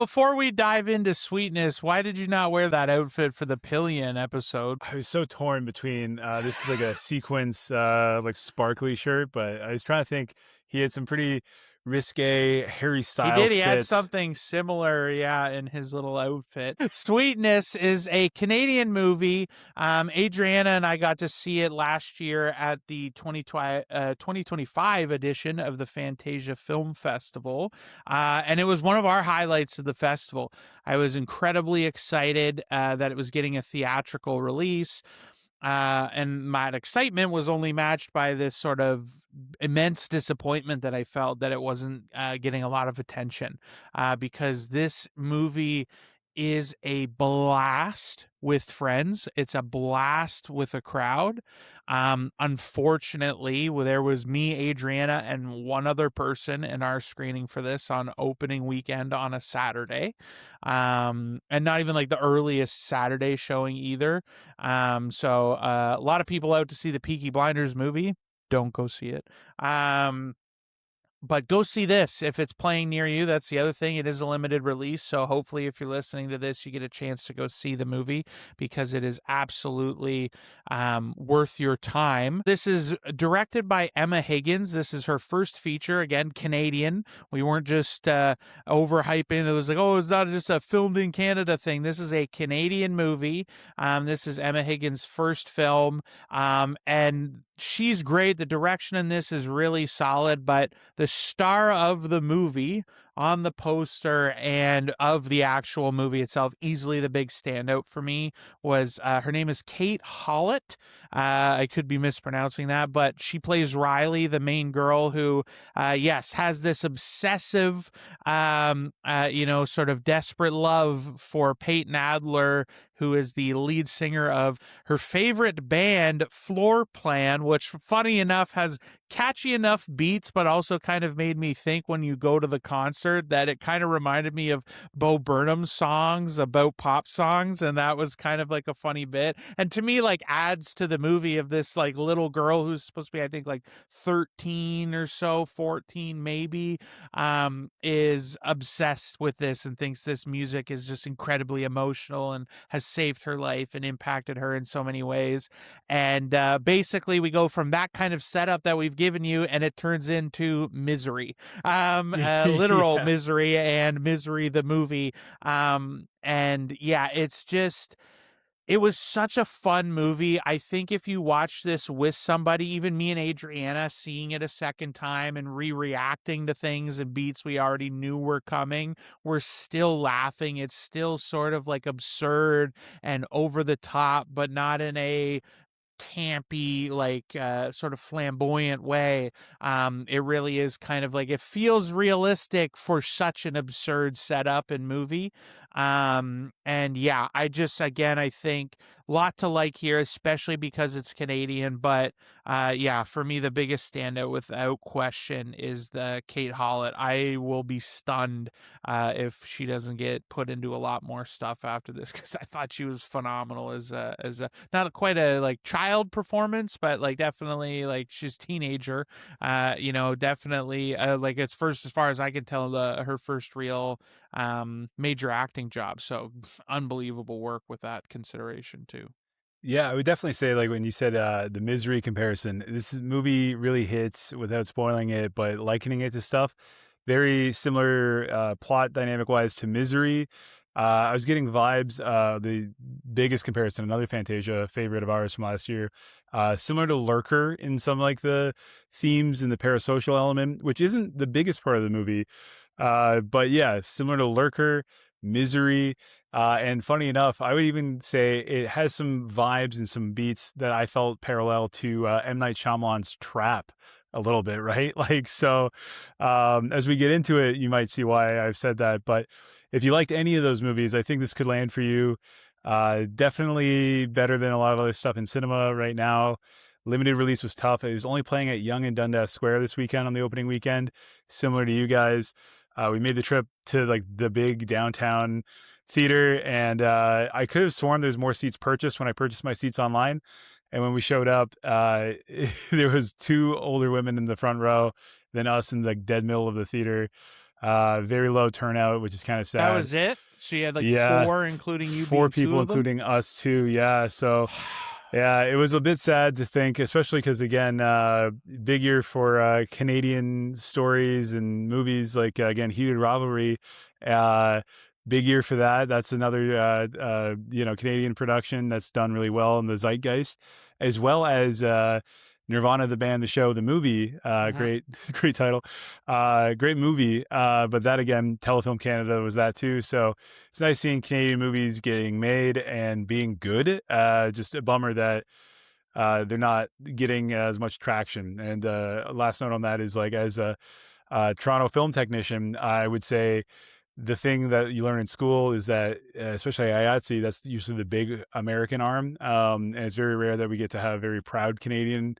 Before we dive into Sweetness, why did you not wear that outfit for the Pillion episode? I was so torn between this is like a sequence like sparkly shirt, but I was trying to think. He had some pretty risque Harry He did. Styles He had fits. something similar, yeah, in his little outfit. Sweetness is a Canadian movie. Adriana and I got to see it last year at the 2025 edition of the Fantasia Film Festival. And it was one of our highlights of the festival. I was incredibly excited that it was getting a theatrical release. And my excitement was only matched by this sort of immense disappointment that I felt that it wasn't getting a lot of attention because this movie is a blast with friends. It's a blast with a crowd. Unfortunately, there was me, Adriana, and one other person in our screening for this on opening weekend on a Saturday. And not even like the earliest Saturday showing either. So a lot of people out to see the Peaky Blinders movie. Don't go see it. But go see this if it's playing near you. That's the other thing. It is a limited release. So hopefully if you're listening to this, you get a chance to go see the movie because it is absolutely worth your time. This is directed by Emma Higgins. This is her first feature. Again, Canadian. We weren't just overhyping. It was like, oh, it's not just a filmed in Canada thing. This is a Canadian movie. This is Emma Higgins' first film. And she's great. The direction in this is really solid, but the star of the movie on the poster and of the actual movie itself, easily the big standout for me was her name is Kate Hallett. I could be mispronouncing that, but she plays Rylee, the main girl who, yes, has this obsessive, sort of desperate love for Payton Adler, who is the lead singer of her favorite band, Floorplan, which, funny enough, has catchy enough beats, but also kind of made me think when you go to the concert that it kind of reminded me of Bo Burnham's songs about pop songs, and that was kind of like a funny bit. And to me, like, adds to the movie of this like little girl who's supposed to be, I think, like 13 or so, 14 maybe, is obsessed with this and thinks this music is just incredibly emotional and has saved her life and impacted her in so many ways. And basically we go from that kind of setup that we've given you and it turns into Misery, literal Yeah. Misery and Misery the movie. And yeah, it was such a fun movie. I think if you watch this with somebody, even me and Adriana, seeing it a second time and reacting to things and beats we already knew were coming, we're still laughing. It's still sort of like absurd and over the top, but not in a campy, like sort of flamboyant way. It really is kind of like, it feels realistic for such an absurd setup and movie. And yeah, I think a lot to like here, especially because it's Canadian. But yeah, for me, the biggest standout without question is the Kate Hallett. I will be stunned if she doesn't get put into a lot more stuff after this, because I thought she was phenomenal as a not quite a like child performance, but like definitely like she's teenager. Definitely like as far as I can tell, her first real major acting job. So unbelievable work with that consideration too. Yeah, I would definitely say, like, when you said the Misery comparison, movie really hits without spoiling it, but likening it to stuff. Very similar plot dynamic wise to Misery. I was getting vibes. The biggest comparison, another Fantasia favorite of ours from last year, similar to Lurker in some like the themes and the parasocial element, which isn't the biggest part of the movie. But yeah, similar to Lurker, Misery. And funny enough, I would even say it has some vibes and some beats that I felt parallel to M. Night Shyamalan's Trap a little bit, right? Like, so as we get into it, you might see why I've said that. But if you liked any of those movies, I think this could land for you. Definitely better than a lot of other stuff in cinema right now. Limited release was tough. It was only playing at Yonge and Dundas Square this weekend on the opening weekend, similar to you guys. We made the trip to like the big downtown theater, and I could have sworn there's more seats purchased when I purchased my seats online. And when we showed up, there was two older women in the front row than us in the dead middle of the theater. Very low turnout, which is kind of That sad. was it? She had like Yeah, 4, including you 4 being 2 people, of them? including us too. Yeah, so yeah, it was a bit sad to think, especially because again, big year for Canadian stories and movies. Like again, Heated Rivalry, uh, big year for that. That's another Canadian production that's done really well in the zeitgeist, as well as Nirvana, the band, the show, the movie. Mhm. Great, great title, great movie. But that again, Telefilm Canada was that too. So it's nice seeing Canadian movies getting made and being good. Just a bummer that they're not getting as much traction. And last note on that is like as a Toronto film technician, I would say the thing that you learn in school is that, especially IATSE, that's usually the big American arm. And it's very rare that we get to have very proud Canadian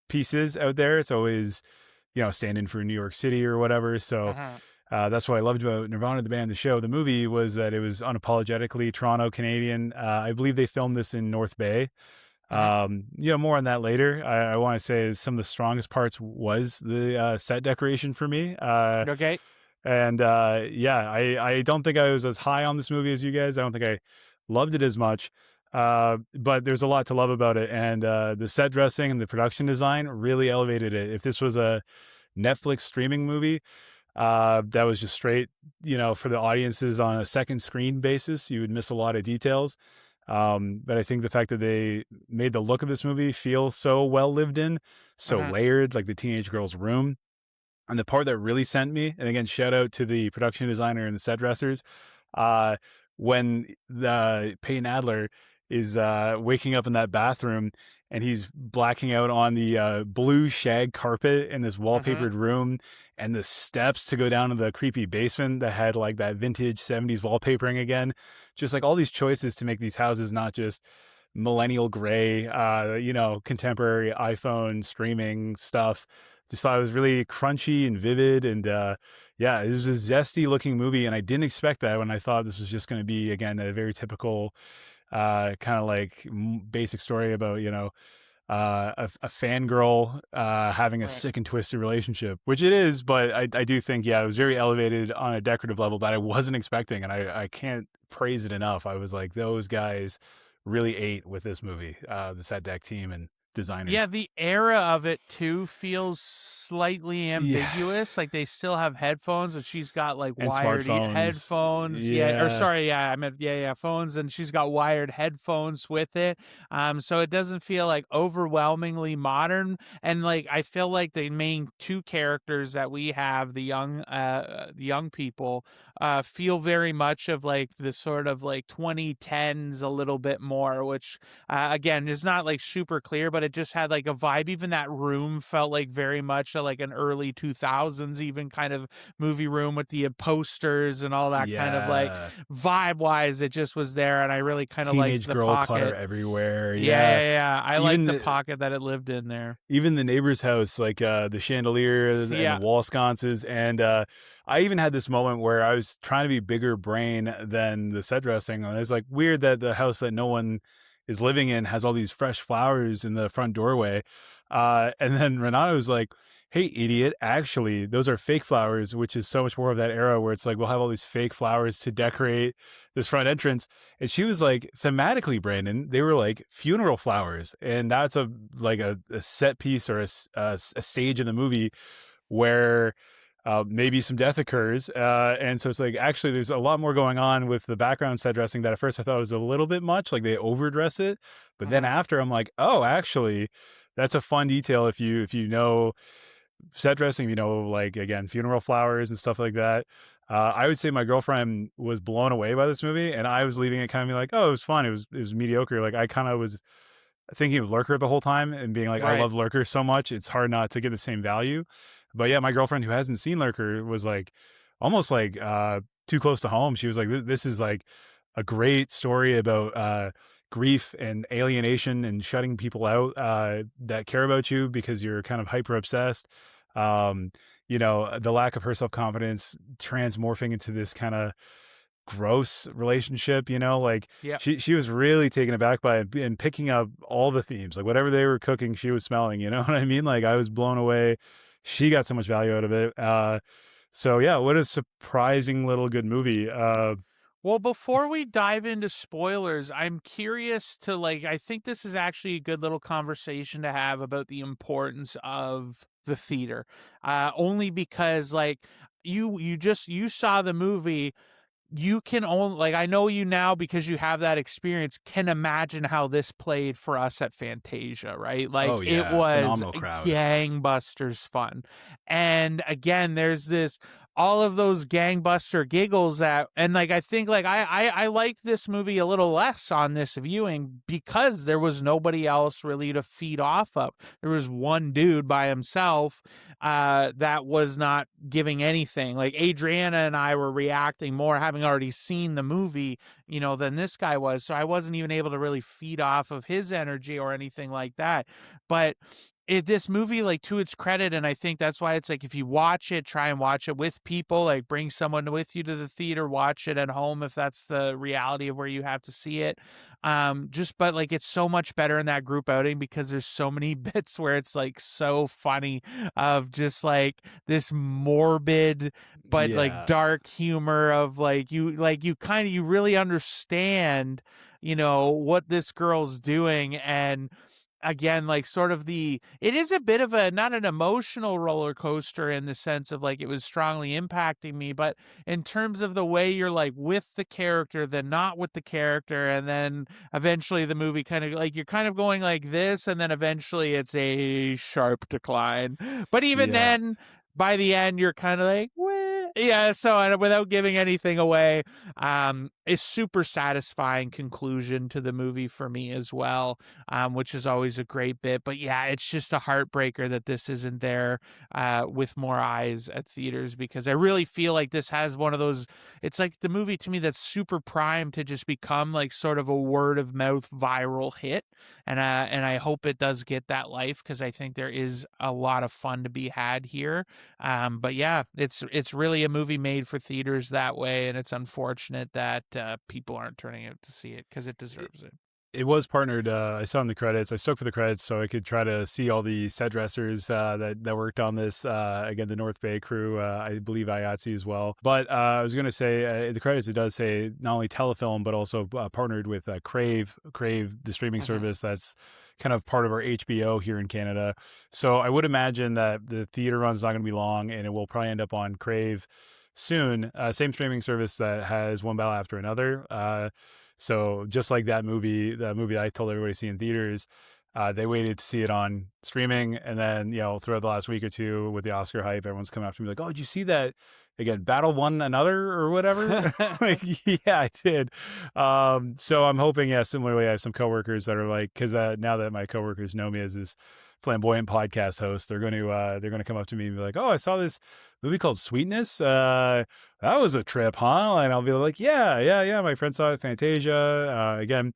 pieces out there. It's always, stand in for New York City or whatever. So Mhm. that's what I loved about Nirvana, the band, the show, the movie was that it was unapologetically Toronto Canadian. I believe they filmed this in North Bay. Mhm. More on that later. I want to say some of the strongest parts was the set decoration for me. Okay. And I don't think I was as high on this movie as you guys. I don't think I loved it as much. But there's a lot to love about it. And the set dressing and the production design really elevated it. If this was a Netflix streaming movie, that was just straight, for the audiences on a second screen basis, you would miss a lot of details. But I think the fact that they made the look of this movie feel so well lived in, so Mhm. layered, like the teenage girl's room. And the part that really sent me, and again, shout out to the production designer and the set dressers, uh, when the Payton Adler is waking up in that bathroom and he's blacking out on the blue shag carpet in this Mhm. wallpapered room and the steps to go down to the creepy basement that had like that vintage 70s wallpapering again. Just like all these choices to make these houses not just millennial gray, contemporary iPhone streaming stuff. Just thought it was really crunchy and vivid. And yeah, it was a zesty looking movie. And I didn't expect that when I thought this was just going to be, again, a very typical kind of like basic story about, a fangirl having a Right. sick and twisted relationship, which it is. But I do think, yeah, it was very elevated on a decorative level that I wasn't expecting. And I can't praise it enough. I was like, those guys really ate with this movie, the set deck team and Yeah, designers. the era of it too feels slightly Yeah. ambiguous. Like they still have headphones, but she's got like And wired smartphones. headphones. Yeah, or Yeah. sorry, yeah, I meant yeah, phones, and she's got wired headphones with it. So it doesn't feel like overwhelmingly modern. And like I feel like the main 2 characters that we have, the young people, feel very much of like the sort of like 2010s a little bit more, which again is not like super clear, but it just had like a vibe. Even that room felt like very much like an early 2000s even kind of movie room with the posters and all that kind of like Yeah. vibe wise. It just was there, and I really kind of liked Teenage the girl clutter pocket. everywhere. Yeah, Yeah. yeah, yeah. I liked Even the the pocket that it lived in there. even the neighbor's house, like the chandelier and the Yeah. wall sconces. And I even had this moment where I was trying to be bigger brain than the set dressing. And it's like weird that the house that no one is living in has all these fresh flowers in the front doorway. And then Renato was like, "Hey, idiot! Actually, those are fake flowers," which is so much more of that era where it's like we'll have all these fake flowers to decorate this front entrance. And she was like, thematically, Brandon, they were like funeral flowers, and that's a set piece or a stage in the movie where maybe some death occurs. And so it's like, actually, there's a lot more going on with the background set dressing that at first I thought was a little bit much, like they overdress it. But then Mhm. after, I'm like, oh, actually, that's a fun detail if you know set dressing, like again, funeral flowers and stuff like that. I would say my girlfriend was blown away by this movie, and I was leaving it kind of be like, oh, it was fun. It was mediocre. Like I kind of was thinking of Lurker the whole time and being like, I Right. love Lurker so much, it's hard not to get the same value. But yeah, my girlfriend who hasn't seen Lurker was like, almost like too close to home. She was like, this is like a great story about grief and alienation and shutting people out that care about you because you're kind of hyper obsessed. Um, the lack of her self confidence transmorphing into this kind of gross relationship, like Yeah. she was really taken aback by it and picking up all the themes, like whatever they were cooking, she was smelling, you know what I mean? Like I was blown away. She got so much value out of it. So yeah, what a surprising little good movie. Well, before we dive into spoilers, I'm curious to like, I think this is actually a good little conversation to have about the importance of the theater. Only because like you saw the movie, you can only like, I know you now because you have that experience, can imagine how this played for us at Fantasia, right? Like Oh it yeah, was phenomenal crowd. gangbusters fun. And again, there's this all of those gangbuster giggles that, and like I think like I liked this movie a little less on this viewing because there was nobody else really to feed off of. There was one dude by himself that was not giving anything. Like Adriana and I were reacting more having already seen the movie, you know, than this guy was. So I wasn't even able to really feed off of his energy or anything like that. But this movie, like, to its credit, and I think that's why it's like, if you watch it, try and watch it with people, like bring someone with you to the theater, watch it at home if that's the reality of where you have to see it. But like it's so much better in that group outing because there's so many bits where it's like so funny of just like this morbid but like Yeah, dark humor of like you really understand, you know, what this girl's doing. And again, like sort of it is a bit of a, not an emotional roller coaster in the sense of like it was strongly impacting me, but in terms of the way you're like with the character, then not with the character, and then eventually the movie kind of like, you're kind of going like this, and then eventually it's a sharp decline. But even yeah. then, by the end, you're kind of like, "Weh." Yeah. So, and without giving anything away, a super satisfying conclusion to the movie for me as well, which is always a great bit. But yeah, it's just a heartbreaker that this isn't there with more eyes at theaters, because I really feel like this has one of those, it's like the movie to me that's super primed to just become like sort of a word of mouth viral hit. And I hope it does get that life, because I think there is a lot of fun to be had here. But yeah, it's really a movie made for theaters that way, and it's unfortunate that people aren't turning out to see it because it deserves it. It was partnered. I saw in the credits. I stuck for the credits so I could try to see all the set dressers that worked on this. Again, the North Bay crew. I believe IATSE as well. But I was going to say in the credits it does say not only Telefilm but also partnered with Crave, the streaming service that's kind of part of our HBO here in Canada. So I would imagine that the theater run's not going to be long, and it will probably end up on Crave soon. Same streaming service that has One Battle After Another. So just like that movie I told everybody to see in theaters, they waited to see it on streaming. And then, you know, throughout the last week or two with the Oscar hype, everyone's coming after me like, oh, did you see that? Again, Battle One Another or whatever? Like, yeah, I did. So I'm hoping, yeah, similarly, I have some coworkers that are like, because now that my coworkers know me as this flamboyant podcast host, they're going to come up to me and be like, oh, I saw this movie called Sweetness. That was a trip, huh? And I'll be like, yeah. My friend saw it, Fantasia. Again,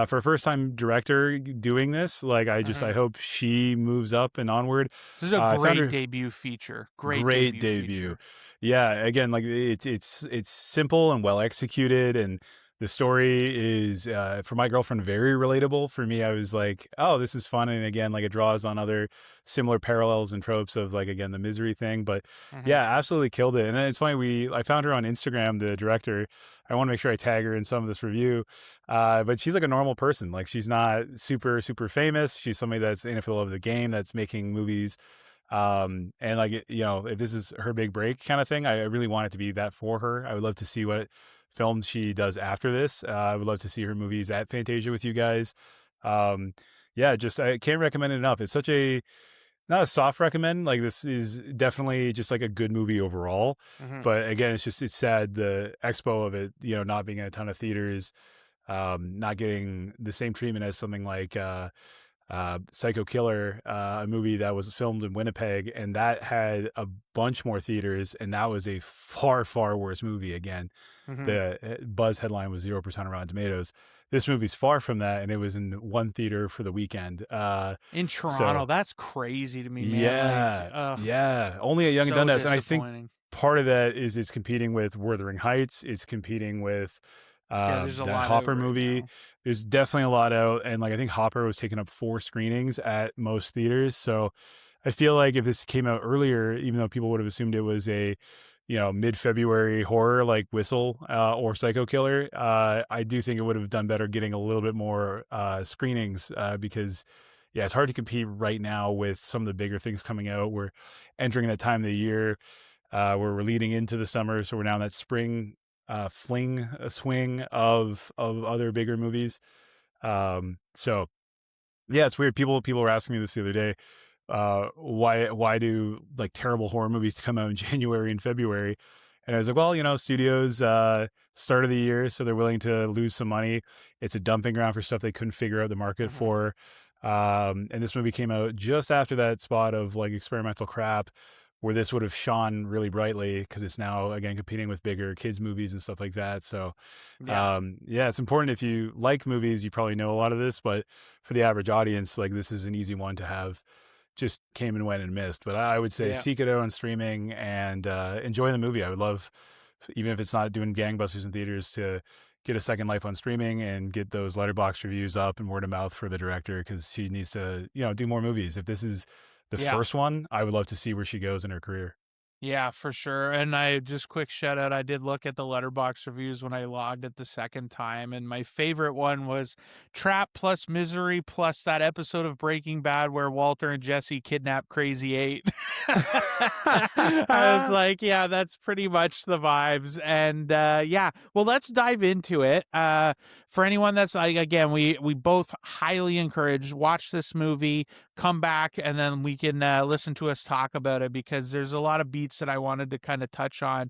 for a first time director doing this, like I hope she moves up and onward. This is a great debut feature. Great debut. Feature. Yeah, again, like it's simple and well executed, and the story is for my girlfriend very relatable. For me, I was like, oh, this is fun, and again, like it draws on other similar parallels and tropes of like, again, the misery thing. But yeah, absolutely killed it. And then it's funny, I found her on Instagram, the director. I want to make sure I tag her in some of this review. But she's like a normal person. Like she's not super famous. She's somebody that's in it for the love of the game, that's making movies. And like, you know, if this is her big break kind of thing, I really want it to be that for her. I would love to see what films she does after this. I would love to see her movies at Fantasia with you guys. Yeah, just, I can't recommend it enough. It's such not a soft recommend. Like this is definitely just like a good movie overall. But again, it's sad the expo of it, you know, not being in a ton of theaters, not getting the same treatment as something like, Psycho Killer, a movie that was filmed in Winnipeg, and that had a bunch more theaters, and that was a far worse movie. Again, the buzz headline was 0% on Rotten Tomatoes. This movie's far from that, and it was in one theater for the weekend. In Toronto, that's crazy to me, man. Yeah. Only at Young and Dundas, and I think part of that is it's competing with Wuthering Heights. It's competing with there's a lot Hopper right movie. now. There's definitely a lot out, and like I think Hopper was taking up 4 screenings at most theaters. So I feel like if this came out earlier, even though people would have assumed it was a mid-February horror like Whistle or Psycho Killer, I do think it would have done better getting a little bit more screenings because, yeah, it's hard to compete right now with some of the bigger things coming out. We're entering that time of the year where we're leading into the summer, so we're now in that spring swing of other bigger movies. So yeah, it's weird. People were asking me this the other day. Why do like terrible horror movies come out in January and February? And I was like, well, studios, start of the year, so they're willing to lose some money. It's a dumping ground for stuff they couldn't figure out the market for. And this movie came out just after that spot of like experimental crap where this would have shone really brightly because it's now again competing with bigger kids movies and stuff like that. So yeah, it's important. If you like movies, you probably know a lot of this, but for the average audience, like this is an easy one to have just came and went and missed. But I would say seek it out on streaming and enjoy the movie. I would love, even if it's not doing gangbusters in theaters, to get a second life on streaming and get those Letterboxd reviews up and word of mouth for the director, because she needs to do more movies. If this is the first one, I would love to see where she goes in her career. Yeah, for sure. And I just quick shout out, I did look at the Letterboxd reviews when I logged it the second time, and my favorite one was Trap plus Misery plus that episode of Breaking Bad where Walter and Jesse kidnap Crazy 8. I was like, yeah, that's pretty much the vibes. And yeah, well, let's dive into it. For anyone that's like, again, we both highly encourage, watch this movie, come back, and then we can listen to us talk about it, because there's a lot of beats that I wanted to kind of touch on.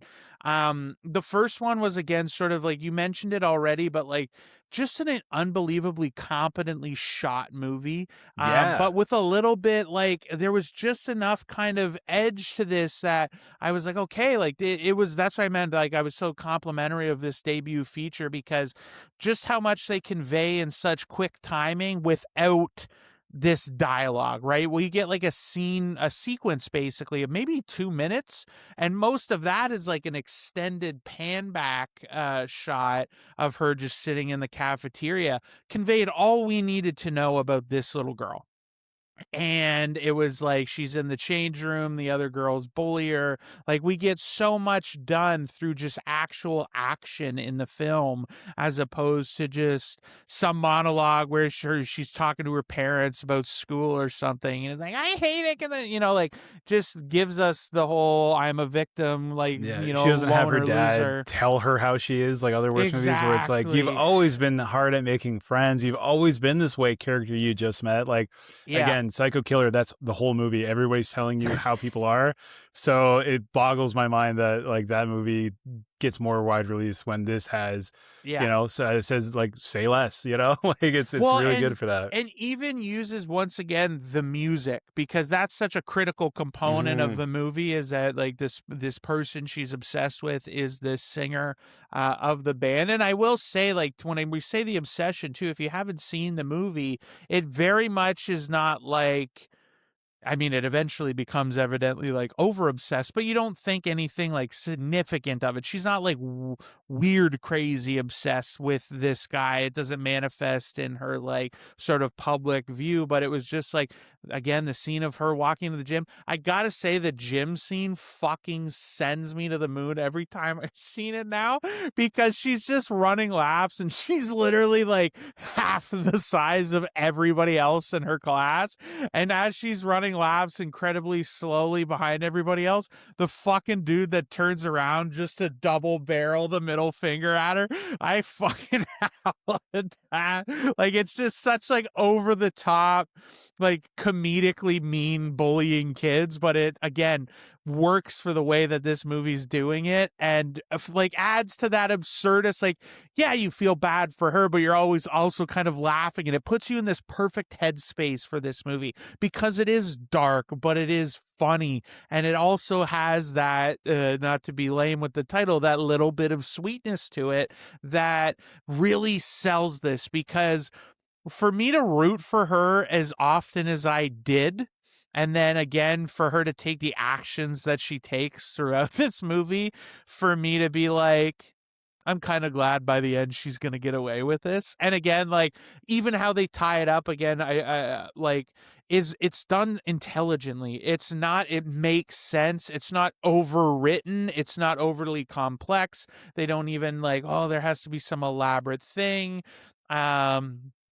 The first one was, again, sort of like you mentioned it already, but like just an unbelievably competently shot movie. But with a little bit, like there was just enough kind of edge to this that I was like, okay, like it was, that's what I meant. Like I was so complimentary of this debut feature, because just how much they convey in such quick timing without this dialogue, right? We get like a sequence basically of maybe 2 minutes, and most of that is like an extended pan back shot of her just sitting in the cafeteria, conveyed all we needed to know about this little girl. And it was like she's in the change room, the other girls bully her. Like we get so much done through just actual action in the film, as opposed to just some monologue where she's talking to her parents about school or something, and it's like, I hate it, and then like just gives us the whole I'm a victim, like she doesn't have her dad loser. tell her how she is, like other worst movies where it's like, you've always been hard at making friends, you've always been this way, character you just met. Like again, Psycho Killer, that's the whole movie. Everybody's telling you how people are. So it boggles my mind that like that movie gets more wide release when this has, so it says like say less, like it's really good for that. And even uses once again the music, because that's such a critical component of the movie, is that like this person she's obsessed with is this singer of the band. And I will say, like when we say the obsession too, if you haven't seen the movie, it very much is not like, I mean, it eventually becomes evidently like over obsessed, but you don't think anything like significant of it. She's not like weird, crazy obsessed with this guy. It doesn't manifest in her like sort of public view, but it was just like, again, the scene of her walking to the gym. I gotta say, the gym scene fucking sends me to the moon every time I've seen it now, because she's just running laps and she's literally like half the size of everybody else in her class. And as she's running laps incredibly slowly behind everybody else, the fucking dude that turns around just to double barrel the middle finger at her, I fucking howled at that. Like it's just such like over the top, like comedically mean bullying kids, but it again works for the way that this movie's doing it, and like adds to that absurdist, like, yeah, you feel bad for her, but you're always also kind of laughing, and it puts you in this perfect headspace for this movie, because it is dark, but it is funny, and it also has that, not to be lame with the title, that little bit of sweetness to it that really sells this. Because for me to root for her as often as I did, and then again for her to take the actions that she takes throughout this movie, for me to be like, I'm kind of glad by the end she's gonna get away with this. And again, like even how they tie it up again, I like it's done intelligently. It's not, it makes sense. It's not overwritten. It's not overly complex. They don't even like, oh, there has to be some elaborate thing.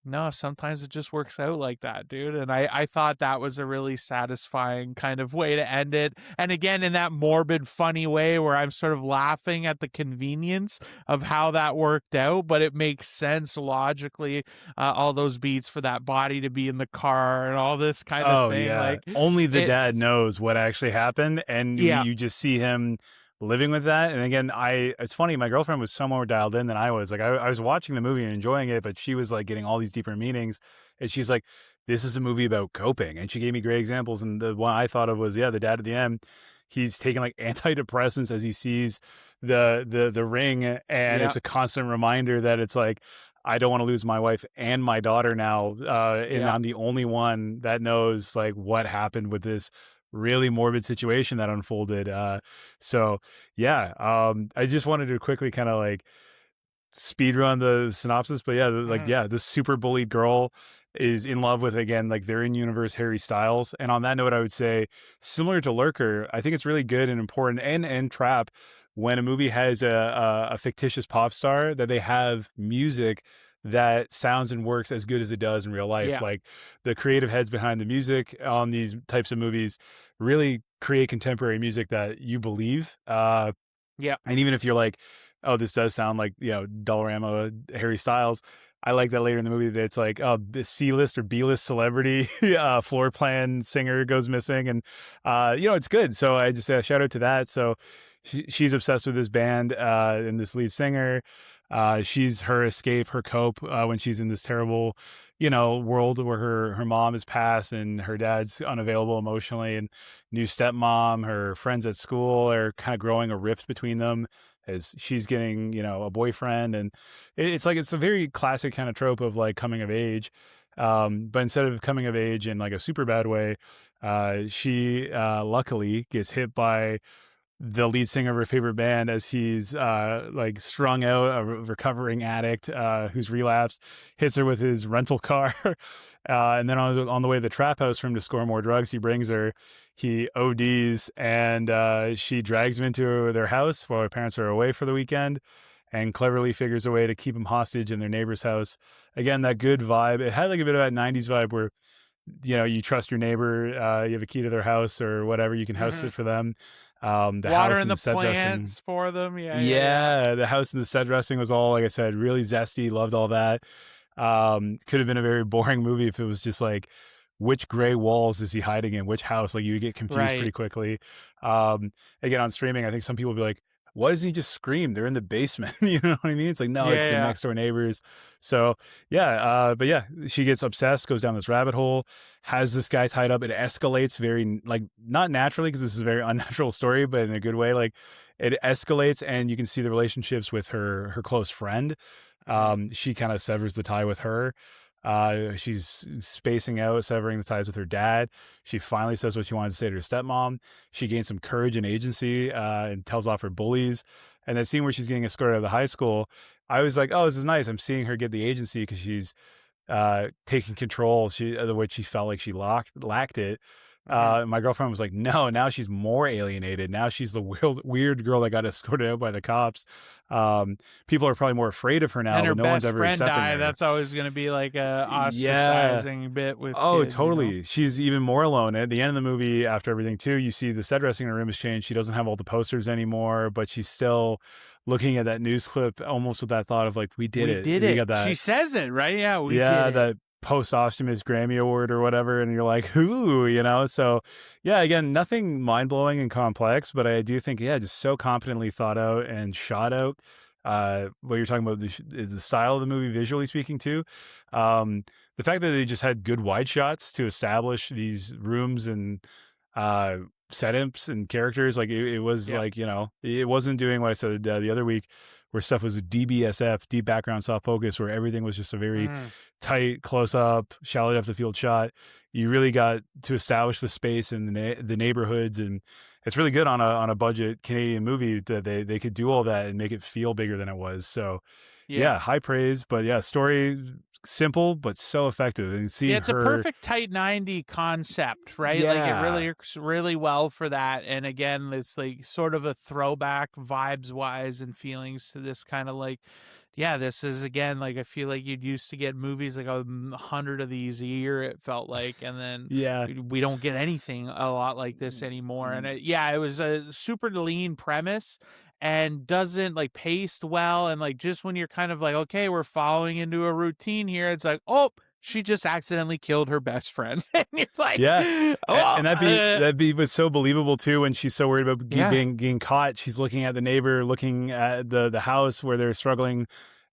No, sometimes it just works out like that, dude. And I thought that was a really satisfying kind of way to end it. And again, in that morbid, funny way where I'm sort of laughing at the convenience of how that worked out, but it makes sense logically. All those beats for that body to be in the car and all this kind of thing. Yeah. Like Only the dad knows what actually happened. And yeah. you just see him living with that. And again, it's funny, my girlfriend was so more dialed in than I was. Like I was watching the movie and enjoying it, but she was like getting all these deeper meanings. And she's like, this is a movie about coping. And she gave me great examples. And the one I thought of was, the dad at the end, he's taking like antidepressants as he sees the ring. And it's a constant reminder that it's like, I don't want to lose my wife and my daughter now. And I'm the only one that knows like what happened with this really morbid situation that unfolded. So yeah, I just wanted to quickly kind of like speed run the synopsis, but this super bullied girl is in love with, again, like their in-universe Harry Styles. And on that note, I would say, similar to Lurker, I think it's really good and important and trap when a movie has a fictitious pop star that they have music that sounds and works as good as it does in real life. Yeah. Like the creative heads behind the music on these types of movies really create contemporary music that you believe. And even if you're like, oh, this does sound like, Dollarama Harry Styles, I like that later in the movie that it's like, oh, the C-list or B-list celebrity Floorplan singer goes missing. And, it's good. So I just say a shout out to that. So she's obsessed with this band and this lead singer. She's her escape, her cope when she's in this terrible, world where her mom has passed and her dad's unavailable emotionally, and new stepmom, her friends at school are kind of growing a rift between them as she's getting, a boyfriend. And it's a very classic kind of trope of like coming of age. But instead of coming of age in like a super bad way, she luckily gets hit by the lead singer of her favorite band as he's like strung out, a recovering addict who's relapsed, hits her with his rental car. And then on the way to the trap house for him to score more drugs, he ODs, and she drags him into their house while her parents are away for the weekend, and cleverly figures a way to keep him hostage in their neighbor's house. Again, that good vibe. It had like a bit of that 90s vibe where, you trust your neighbor, you have a key to their house or whatever, you can house sit for them. The water house and the the set plants dressing for them. The house and the set dressing was all, like I said, really zesty. Loved all that. Could have been a very boring movie if it was just like, which gray walls is he hiding in which house? Like you would get confused pretty quickly. Again, on streaming, I think some people would be like, why doesn't he just scream? They're in the basement. You know what I mean? It's like, no, it's the next door neighbors. So but she gets obsessed, goes down this rabbit hole, has this guy tied up. It escalates very, like, not naturally, because this is a very unnatural story, but in a good way. Like it escalates, and you can see the relationships with her close friend. She kind of severs the tie with her. She's spacing out, severing the ties with her dad. She finally says what she wanted to say to her stepmom. She gains some courage and agency, and tells off her bullies. And that scene where she's getting escorted out of the high school, I was like, oh, this is nice. I'm seeing her get the agency because she's taking control. The way she felt like she lacked it. My girlfriend was like, no, now she's more alienated. Now she's the weird girl that got escorted out by the cops. People are probably more afraid of her now. And her but no best one's ever friend accepting died. her. That's always going to be like a ostracizing bit with kids, totally. She's even more alone. At the end of the movie, after everything too, you see the set dressing in her room has changed. She doesn't have all the posters anymore, but she's still looking at that news clip almost with that thought of like, we did it. We got that. She says it, right? Yeah, we did it. That posthumous Grammy Award or whatever, and you're like, who, So again, nothing mind-blowing and complex, but I do think, just so competently thought out and shot out. What you're talking about is the style of the movie, visually speaking too. The fact that they just had good wide shots to establish these rooms and setups and characters, like it was like, it wasn't doing what I said the other week, where stuff was DBSF, deep background soft focus, where everything was just a very tight, close up, shallow depth of field shot. You really got to establish the space and the neighborhoods, and it's really good on a budget Canadian movie that they could do all that and make it feel bigger than it was. So yeah, Yeah. high praise, but yeah, story simple but so effective. And Yeah, seeing it's a her, perfect tight 90 concept, right? Like it really yeah, works really well for that. And again, it's like sort of a throwback vibes wise and feelings to this kind of like, yeah, this is again like I feel like you'd used to get movies like 100 of these a year, it felt like, and then yeah, we don't get anything a lot like this anymore. And yeah, it was a super lean premise and doesn't like paced well. And like just when you're kind of like, okay, we're following into a routine here, it's like, oh, she just accidentally killed her best friend. And you're like, yeah. oh, And that'd be was so believable too when she's so worried about yeah. being caught. She's looking at the neighbor, looking at the house where they're struggling,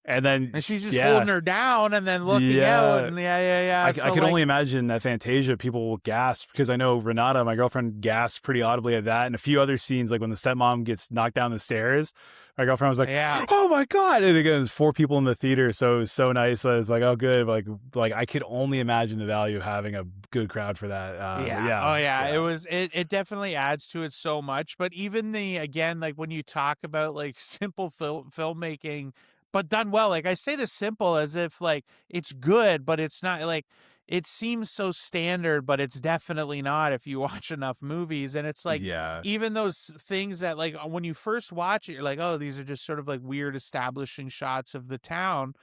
and then And she's just yeah, holding her down and then looking out. yeah. And yeah. I So could like, only imagine that Fantasia people will gasp, because I know Renata, my girlfriend, gasped pretty audibly at that, and a few other scenes, like when the stepmom gets knocked down the stairs. My girlfriend was like, yeah. "Oh my god!" And again, there's 4 people in the theater, so it was so nice. I was like, "Oh, good." Like I could only imagine the value of having a good crowd for that. Yeah. Yeah, Oh yeah. yeah, It definitely adds to it so much. But even the again, like when you talk about like simple filmmaking, but done well, like I say this simple as if like it's good, but it's not like it seems so standard, but it's definitely not if you watch enough movies. And it's like yeah. even those things that like when you first watch it, you're like, oh, these are just sort of like weird establishing shots of the town.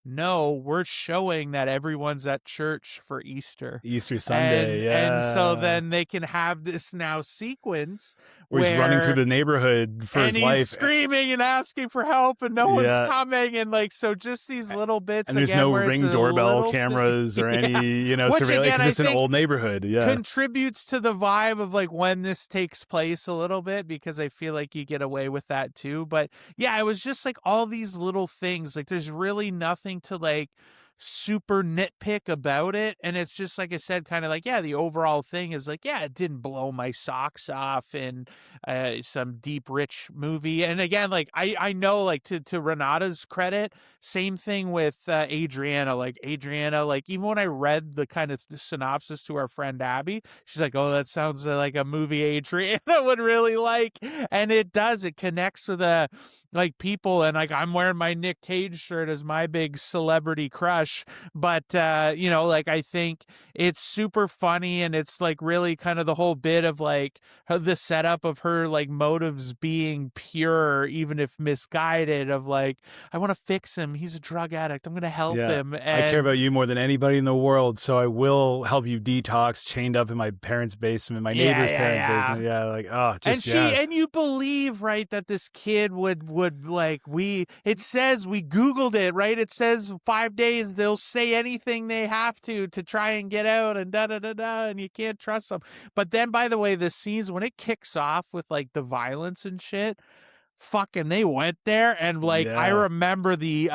No, we're showing that everyone's at church for Easter. Easter And Sunday, so yeah. then they can have this now sequence Where he's running through where the neighborhood for and his he's life. screaming and asking for help and no one's Yeah. coming, and like so just these little bits And there's again no where it's Ring a doorbell little cameras or yeah, any, which surveillance, again because I it's an think old neighborhood. Yeah. contributes to the vibe of like when this takes place a little bit, because I feel like you get away with that too. But yeah, it was just like all these little things, like there's really nothing to like super nitpick about it. And it's just like I said, kind of like, yeah, the overall thing is like, yeah, it didn't blow my socks off in some deep rich movie. And again, like I know, like to Renata's credit, same thing with Adriana. Like Adriana, like even when I read the kind of the synopsis to our friend Abby, she's like, oh, that sounds like a movie Adriana would really like. And it does, it connects with like people. And like I'm wearing my Nick Cage shirt as my big celebrity crush. But like I think it's super funny, and it's like really kind of the whole bit of like the setup of her like motives being pure, even if misguided, of like, I want to fix him, he's a drug addict, I'm gonna help Yeah. him. I care And about you more than anybody in the world, so I will help you detox, chained up in my parents' basement, my yeah, neighbor's yeah, parents' yeah. basement. Yeah, like, oh, And just, yeah. and you believe, right, that this kid would like, it says, we Googled it, right? It says 5 days they'll say anything they have to try and get out, and and you can't trust them. But then, by the way, the scenes when it kicks off with like the violence and shit, fucking they went there. And like I Yeah. remember the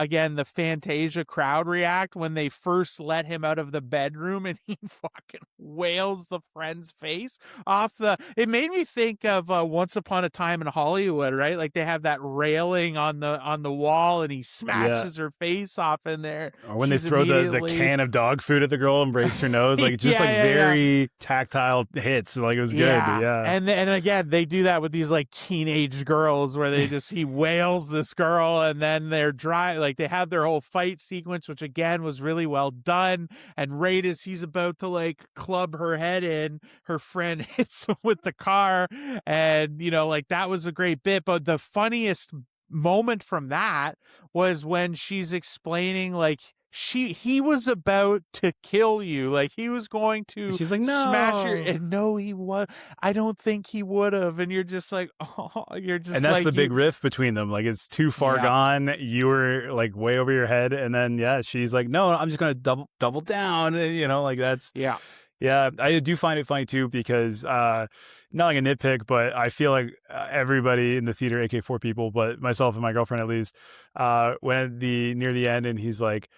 Fantasia crowd react when they first let him out of the bedroom and he fucking wails the friend's face off the it made me think of Once Upon a Time in Hollywood, right? Like they have that railing on the wall and he Yeah. smashes her face off in there. Or when they She's throw the immediately can of dog food at the girl and breaks her nose, like just like yeah. very tactile hits. Like it was good. Yeah. Yeah. And again, they do that with these like teenage girls where he wails this girl, and then they're like they have their whole fight sequence, which again was really well done. And right as he's about to like club her head in, her friend hits him with the car. And like that was a great bit. But the funniest moment from that was when she's explaining like he was about to kill you, like he was going And to she's like, smash your, no. and no, he was, I don't think he would have. And you're just like, oh, you're just And that's like, the big rift between them. Like it's too far yeah, gone. You were like way over your head, and then yeah, she's like, no, I'm just gonna double down. Like that's yeah, yeah. I do find it funny too, because not like a nitpick, but I feel like everybody in the theater, aka 4 people, but myself and my girlfriend at least, when near the end, and he's like,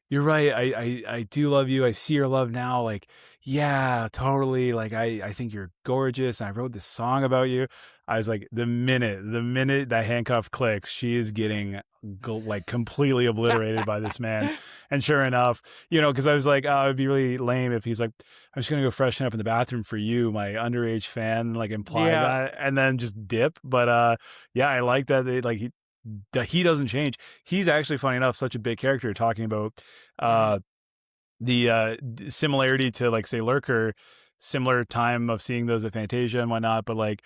you're right. I do love you. I see your love now. Like, yeah, totally. Like I think you're gorgeous. And I wrote this song about you. I was like, the minute that handcuff clicks, she is getting like completely obliterated by this man. And sure enough, because I was like, oh, it'd be really lame if he's like, I'm just gonna go freshen up in the bathroom for you, my underage fan, like imply Yeah. that, and then just dip. But yeah, I like that they like he doesn't change. He's actually, funny enough, such a big character, talking about Mhm. the similarity to, like, say, Lurker, similar time of seeing those at Fantasia and whatnot, but like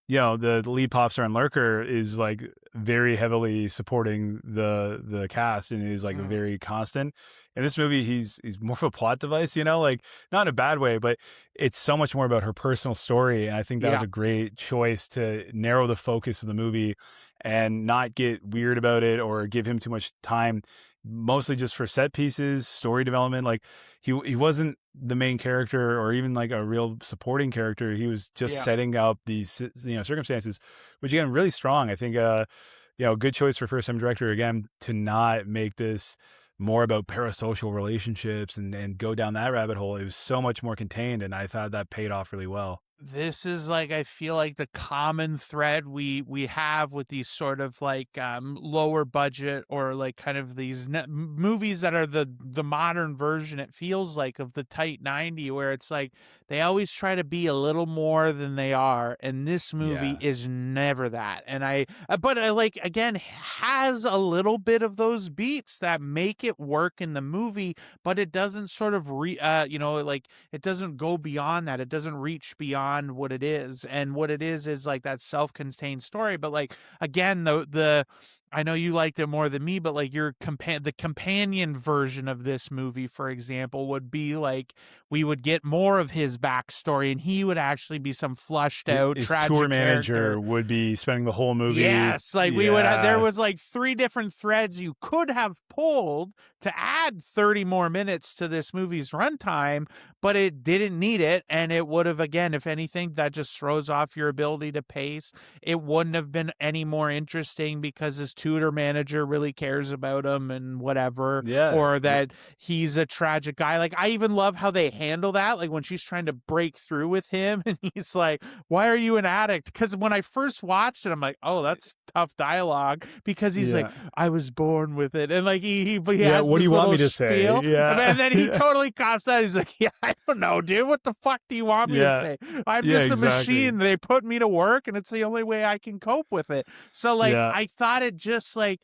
the lead pop star in Lurker is like very heavily supporting the cast and is like Mhm. very constant. In this movie, he's more of a plot device, like not in a bad way, but it's so much more about her personal story. And I think that was Yeah. a great choice to narrow the focus of the movie and not get weird about it or give him too much time, mostly just for set pieces, story development. Like he wasn't the main character or even like a real supporting character. He was just Yeah. setting up these circumstances, which again, really strong. I think good choice for first time director again to not make this more about parasocial relationships and go down that rabbit hole. It was so much more contained, and I thought that paid off really well. This is like, I feel like the common thread we have with these sort of like lower budget or like kind of these movies that are the modern version, it feels like, of the tight 90, where it's like they always try to be a little more than they are, and this movie Yeah. is never that. And but I like, again, has a little bit of those beats that make it work in the movie, but it doesn't sort of like, it doesn't go beyond that. It doesn't reach beyond what it is. And what it is like that self-contained story. But like, again, the I know you liked it more than me, but like the companion version of this movie, for example, would be like we would get more of his backstory, and he would actually be some flushed out His tour tragic manager character. would be spending the whole movie. Yes, like we would there Yeah. was like 3 different threads you could have pulled to add 30 more minutes to this movie's runtime, but it didn't need it, and it would have, again, if anything, that just throws off your ability to pace. It wouldn't have been any more interesting because his tutor manager really cares about him and whatever, Yeah. or that he's a tragic guy. Like, I even love how they handle that, like when she's trying to break through with him and he's like, "Why are you an addict?" Because when I first watched it, I'm like, "Oh, that's tough dialogue," because he's like, Yeah. "I was born with it," and like he Yeah. has What do this you want little me to say? spiel, Yeah. and then he Yeah. totally cops out. He's like, "Yeah, I don't know, dude. What the fuck do you want me to Yeah. say? I'm Yeah. just a Exactly. machine. They put me to work, and it's the only way I can cope with it." So like, Yeah. I thought it just like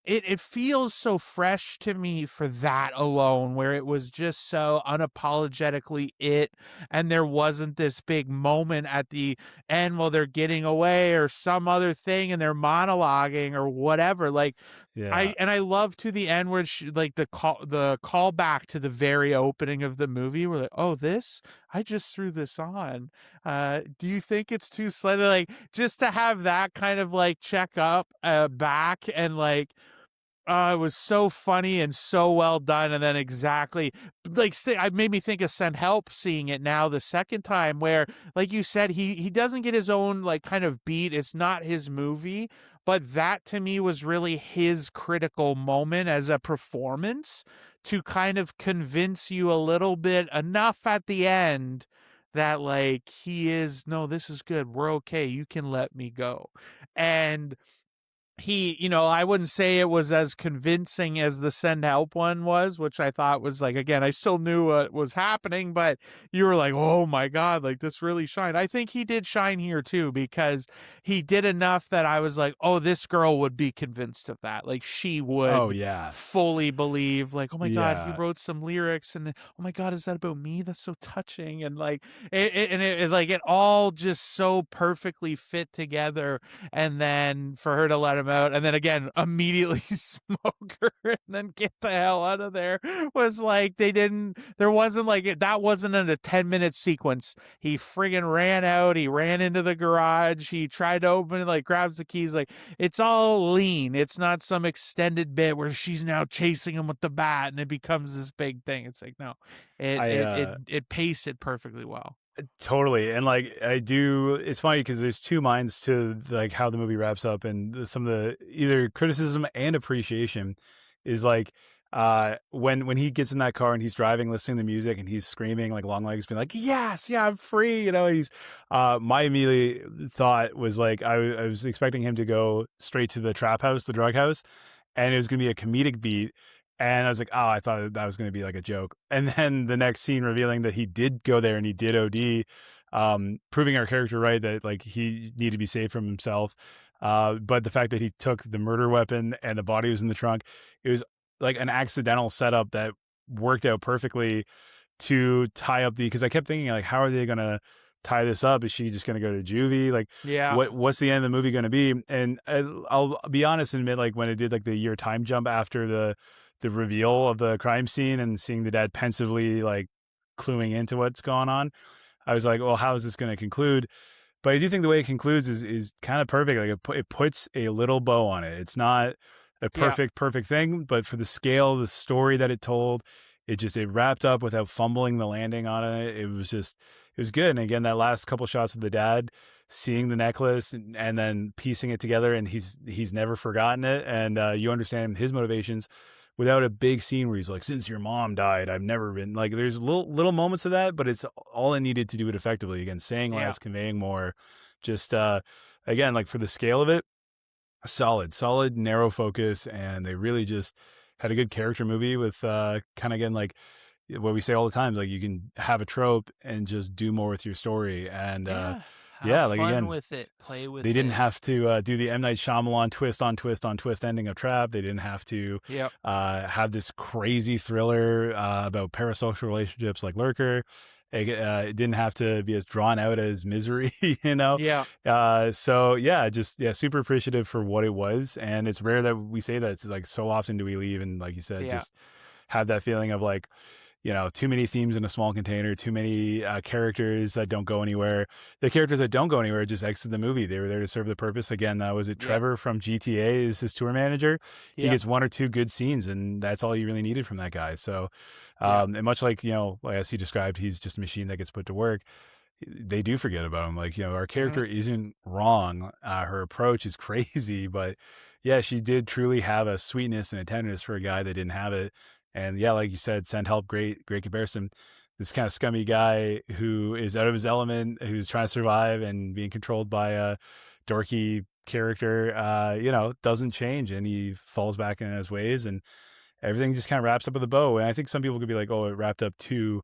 it feels so fresh to me for that alone, where it was just so unapologetically it, and there wasn't this big moment at the end while they're getting away or some other thing and they're monologuing or whatever. Like, Yeah. I love to the end where she, like the call back to the very opening of the movie, where like, "Oh, this, I just threw this on. Do you think it's too slightly," like, just to have that kind of like check up back, and like, it was so funny and so well done. And then exactly like, I made me think of Send Help, seeing it now the second time, where, like you said, he doesn't get his own like kind of beat. It's not his movie, but that to me was really his critical moment as a performance to kind of convince you a little bit enough at the end that like he is, "No, this is good. We're okay. You can let me go." And he, I wouldn't say it was as convincing as the Send Help one was, which I thought was like, again, I still knew what was happening, but you were like, "Oh my God, like this really shined." I think he did shine here too, because he did enough that I was like, "Oh, this girl would be convinced of that." Like, she Oh would yeah. fully believe, like, "Oh my God, he Yeah. wrote some lyrics, and oh my God, is that about me? That's so touching." And like, like, it all just so perfectly fit together. And then for her to let him out, and then again immediately smoke her and then get the hell out of there, was like, there wasn't like that wasn't in a 10-minute sequence. He friggin' ran out, he ran into the garage, he tried to open it, like grabs the keys, like, it's all lean. It's not some extended bit where she's now chasing him with the bat and it becomes this big thing. It's like, no, I it paced it perfectly well. totally. And like I do, it's funny because there's two minds to like how the movie wraps up, and some of the either criticism and appreciation is like when he gets in that car and he's driving, listening to music, and he's screaming like long legs, being like, yes, yeah, I'm free. He's my immediate thought was like, I was expecting him to go straight to the trap house, the drug house, and it was going to be a comedic beat. And I was like, oh, I thought that was going to be like a joke. And then the next scene revealing that he did go there and he did OD, proving our character right, that like he needed to be saved from himself. But the fact that he took the murder weapon and the body was in the trunk, it was like an accidental setup that worked out perfectly to tie up because I kept thinking like, how are they going to tie this up? Is she just going to go to juvie? Like, Yeah. what's the end of the movie going to be? And I'll be honest and admit, like when it did like the year time jump after the reveal of the crime scene and seeing the dad pensively like cluing into what's going on, I was like, well, how is this going to conclude? But I do think the way it concludes is kind of perfect. Like it puts a little bow on it. It's not a perfect thing, but for the scale, the story that it told, it wrapped up without fumbling the landing on it. It was good. And again, that last couple shots of the dad seeing the necklace and then piecing it together, and he's never forgotten it. And you understand his motivations without a big scene where he's like, since your mom died, I've never been like, there's little moments of that, but it's all I needed to do it effectively. Again, saying less, conveying more, just, again, like for the scale of it, solid, narrow focus. And they really just had a good character movie with, kind of again, like what we say all the time, like you can have a trope and just do more with your story. And, have like fun again, with it, play with it. They didn't have to do the M. Night Shyamalan twist on twist ending of Trap. They didn't have to have this crazy thriller about parasocial relationships like Lurker. It didn't have to be as drawn out as Misery, So super appreciative for what it was. And it's rare that we say that. It's like so often do we leave and, like you said, just have that feeling of like, too many themes in a small container, too many characters that don't go anywhere. The characters that don't go anywhere just exit the movie. They were there to serve the purpose. Again, was it Trevor from GTA is his tour manager? He gets one or two good scenes, and that's all you really needed from that guy. So, and much like, as he described, he's just a machine that gets put to work. They do forget about him. Like, our character isn't wrong. Her approach is crazy, but she did truly have a sweetness and a tenderness for a guy that didn't have it. And like you said, send help, great comparison. This kind of scummy guy who is out of his element, who's trying to survive and being controlled by a dorky character, doesn't change, and he falls back in his ways, and everything just kind of wraps up with a bow. And I think some people could be like, oh, it wrapped up too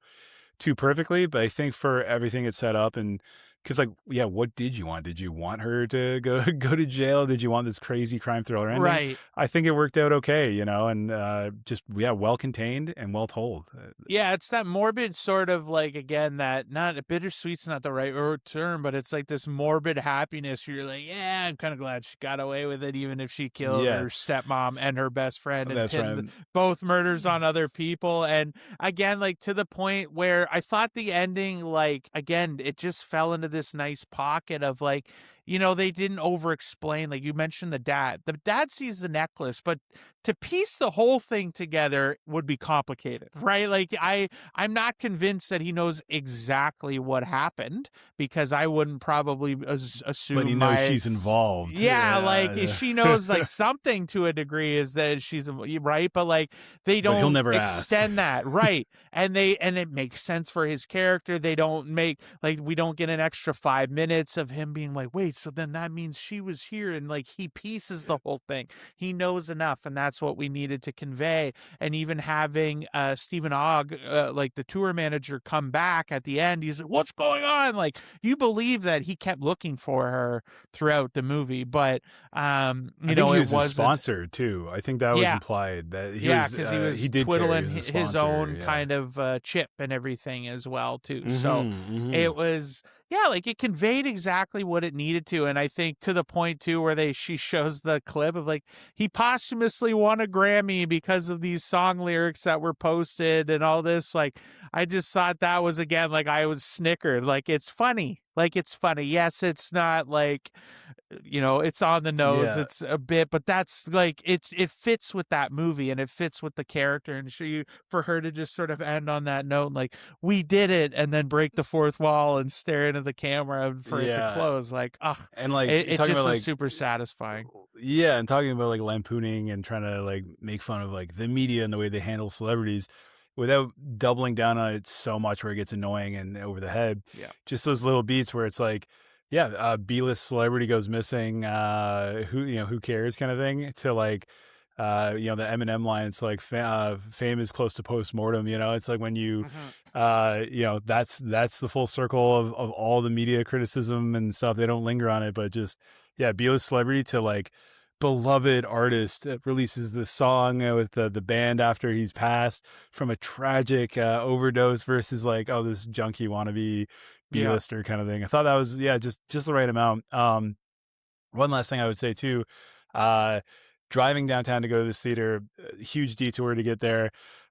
perfectly. But I think for everything it's set up, and because what did you want? Did you want her to go to jail? Did you want this crazy crime thriller ending? Right. I think it worked out okay, and just well contained and well told. Yeah, it's that morbid sort of like, again, that not bittersweet's not the right term, but it's like this morbid happiness where you're like, yeah, I'm kind of glad she got away with it, even if she killed her stepmom and her best friend and pinned both murders on other people. And again, like to the point where I thought the ending, like, again, it just fell into this nice pocket of like, they didn't over explain. Like you mentioned the dad sees the necklace, but to piece the whole thing together would be complicated, right? Like I'm not convinced that he knows exactly what happened, because I wouldn't probably assume. But he knows she's involved. Like she knows like something to a degree, is that she's right, but like they don't he'll never extend ask. that, right? And it makes sense for his character. They don't make, like, we don't get an extra 5 minutes of him being like, wait, so then that means she was here, and like he pieces the whole thing. He knows enough, and that's what we needed to convey. And even having Stephen Ogg, like the tour manager, come back at the end, he's like, what's going on? Like, you believe that he kept looking for her throughout the movie, but I think he was a sponsor too. I think that was implied that he was, because he was he did twiddling his own kind of chip and everything as well too. It was like it conveyed exactly what it needed to. And I think to the point too where she shows the clip of like, he posthumously won a Grammy because of these song lyrics that were posted and all this. Like, I just thought that was, again, like, I was snickered. Like, it's funny. Like, it's funny. Yes, it's not like, it's on the nose. Yeah. It's a bit, but that's like it fits with that movie and it fits with the character. And for her to just sort of end on that note, like, we did it, and then break the fourth wall and stare into the camera and for it to Yeah. close, like, And like it talking just about was like super satisfying. yeah, and talking about like lampooning and trying to like make fun of like the media and the way they handle celebrities without doubling down on it so much where it gets annoying and over the head. Yeah. Just those little beats where it's like, yeah, B-list celebrity goes missing, who cares kind of thing, to like the Eminem line, it's like fame is close to post-mortem, it's like when you that's the full circle of all the media criticism and stuff. They don't linger on it, but just, yeah, B-list celebrity to like beloved artist that releases the song with the band after he's passed from a tragic overdose versus like, oh, this junkie wannabe Yeah. B-lister kind of thing. I thought that was, yeah, just the right amount. One last thing I would say too, driving downtown to go to this theater, huge detour to get there.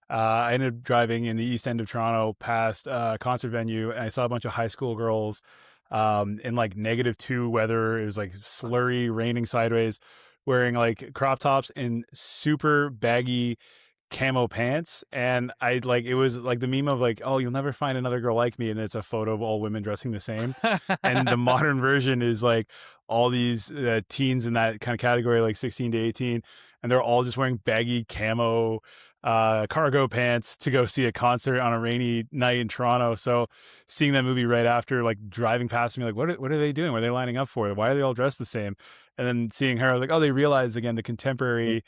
I ended up driving in the east end of Toronto past a concert venue, and I saw a bunch of high school girls in like -2 weather. It was like slurry, raining sideways, wearing like crop tops and super baggy camo pants. And it was like the meme of like, oh, you'll never find another girl like me, and it's a photo of all women dressing the same. And the modern version is like all these teens in that kind of category, like 16 to 18, and they're all just wearing baggy camo cargo pants to go see a concert on a rainy night in Toronto. So seeing that movie right after, like driving past me, like, what are they doing? What are they lining up for? Why are they all dressed the same? And then seeing her, like, oh, they realize again the contemporary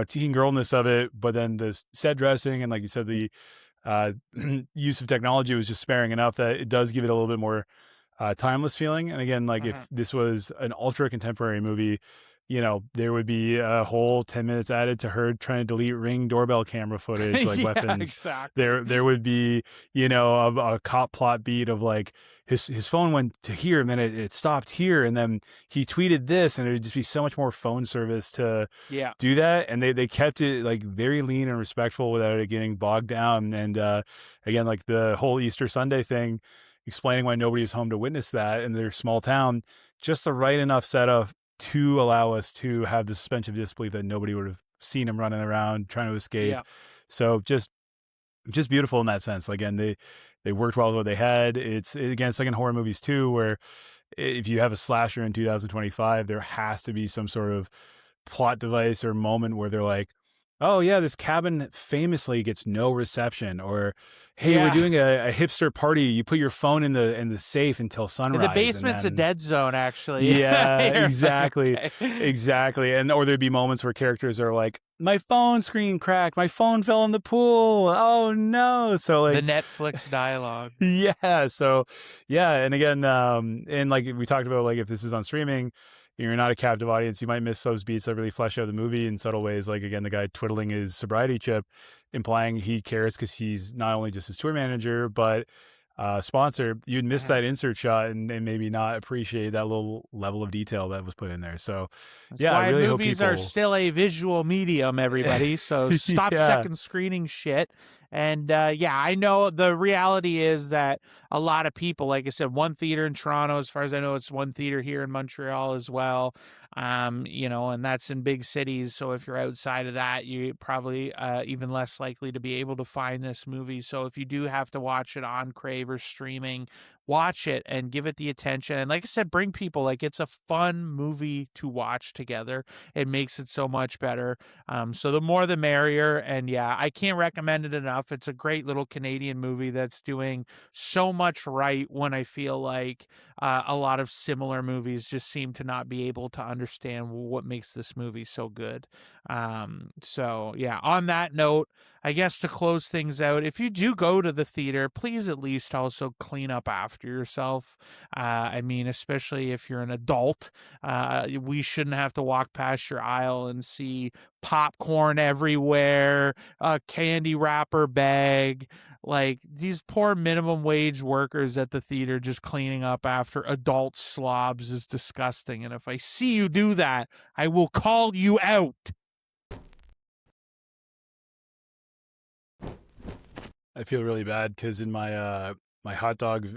teen girlness of it, but then the set dressing and, like you said, the use of technology was just sparing enough that it does give it a little bit more timeless feeling. And again, like if this was an ultra contemporary movie, there would be a whole 10 minutes added to her trying to delete Ring doorbell camera footage, like Yeah, weapons. exactly. There would be, a cop plot beat of like his phone went to here and then it stopped here. And then he tweeted this, and it would just be so much more phone service to do that. And they kept it like very lean and respectful without it getting bogged down. And again, like the whole Easter Sunday thing, explaining why nobody was home to witness that in their small town, just the right enough setup to allow us to have the suspension of disbelief that nobody would have seen him running around trying to escape. Yeah. So just beautiful in that sense. Again, they worked well with what they had. It's like in horror movies too, where if you have a slasher in 2025, there has to be some sort of plot device or moment where they're like, oh yeah, this cabin famously gets no reception, or hey, we're doing a hipster party. You put your phone in the safe until sunrise. The basement's a dead zone, actually. Yeah, exactly. Exactly. And or there'd be moments where characters are like, my phone screen cracked, my phone fell in the pool. Oh no. So like the Netflix dialogue. Yeah. So yeah. And again, and like we talked about, like if this is on streaming, you're not a captive audience, you might miss those beats that really flesh out the movie in subtle ways. Like again, the guy twiddling his sobriety chip, implying he cares because he's not only just his tour manager, but sponsor. You'd miss that insert shot and maybe not appreciate that little level of detail that was put in there. So That's yeah, why I really movies hope are still a visual medium, everybody. So stop second screening shit. And I know the reality is that a lot of people, like I said, one theater in Toronto, as far as I know, it's one theater here in Montreal as well. And that's in big cities. So if you're outside of that, you're probably even less likely to be able to find this movie. So if you do have to watch it on Crave or streaming, watch it and give it the attention. And like I said, bring people. Like, it's a fun movie to watch together. It makes it so much better. So the more the merrier. And I can't recommend it enough. It's a great little Canadian movie that's doing so much right when I feel like a lot of similar movies just seem to not be able to understand what makes this movie so good. On that note, I guess to close things out, if you do go to the theater, please at least also clean up after yourself. Especially if you're an adult, we shouldn't have to walk past your aisle and see popcorn everywhere, a candy wrapper bag. Like, these poor minimum wage workers at the theater just cleaning up after adult slobs is disgusting. And if I see you do that, I will call you out. I feel really bad because in my my hot dog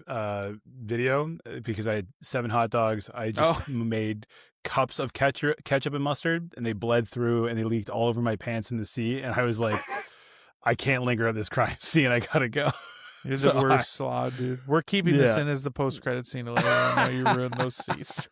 video, because I had 7 hot dogs, I just Oh, made cups of ketchup and mustard, and they bled through and they leaked all over my pants in the sea. And I was like, I can't linger at this crime scene. I gotta go. you're the So worst slaw, dude. We're keeping this yeah, in as the post-credit scene later. I know you ruined those seats.